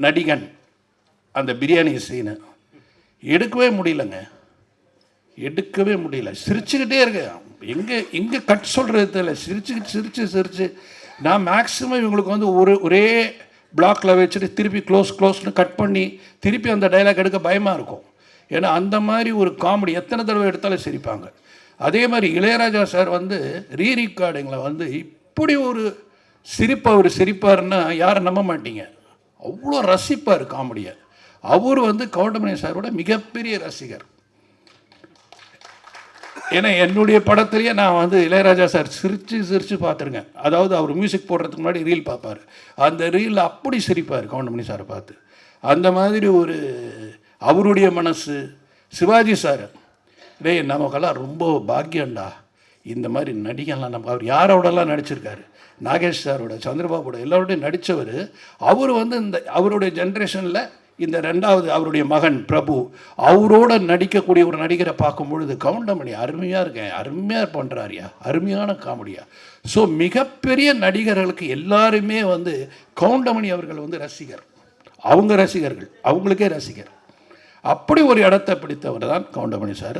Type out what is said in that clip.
நடிகன் அந்த பிரியாணி சீனை எடுக்கவே முடியலங்க, எடுக்கவே முடியல. சிரிச்சுக்கிட்டே இருக்கு. எங்கே கட் சொல்கிறது தெரியல. சிரிச்சு நான் மேக்ஸிமம் இவங்களுக்கு வந்து ஒரே பிளாக்கில் வச்சுட்டு திருப்பி க்ளோஸ்னு கட் பண்ணி திருப்பி அந்த டைலாக் எடுக்க பயமாக இருக்கும். ஏன்னா அந்த மாதிரி ஒரு காமெடி எத்தனை தடவை எடுத்தாலும் சிரிப்பாங்க. அதே மாதிரி இளையராஜா சார் வந்து ரீரெக்கார்டிங்கில் வந்து இப்படி ஒரு சிரிப்பு அவர் சிரிப்பாருன்னா யாரும் நம்ப மாட்டீங்க. அவ்வளோ ரசிப்பார் காமெடியை. அவர் வந்து கவுண்டமணி சாரோட மிகப்பெரிய ரசிகர். ஏன்னா என்னுடைய படத்துலேயே நான் வந்து இளையராஜா சார் சிரித்து பார்த்துருக்கேன். அதாவது அவர் மியூசிக் போடுறதுக்கு முன்னாடி ரீல் பார்ப்பார். அந்த ரீலில் அப்படி சிரிப்பார் கவுண்டமணி சாரை பார்த்து. அந்த மாதிரி ஒரு அவருடைய மனசு. சிவாஜி சார், டேய் நமக்கெல்லாம் ரொம்ப பாக்கியண்டா, இந்த மாதிரி நடிகன்லாம் நம்ம அவர் யாரோடலாம் நடிச்சிருக்காரு, நாகேஷ் சாரோட, சந்திரபாபுட எல்லாரோடையும் நடித்தவர். அவர் வந்து இந்த அவருடைய ஜென்ரேஷனில் இந்த ரெண்டாவது அவருடைய மகன் பிரபு அவரோட நடிக்கக்கூடிய ஒரு நடிகரை பார்க்கும் பொழுது கவுண்டமணி அருமையாக இருக்கேன், அருமையாக பண்ணுறாரியா, அருமையான காமெடியா. ஸோ மிகப்பெரிய நடிகர்களுக்கு எல்லாருமே வந்து கவுண்டமணி அவர்கள் வந்து ரசிகர். அவங்க ரசிகர்கள், அவங்களுக்கே ரசிகர். அப்படி ஒரு இடத்தை பிடித்தவர் தான் கவுண்டமணி சார்.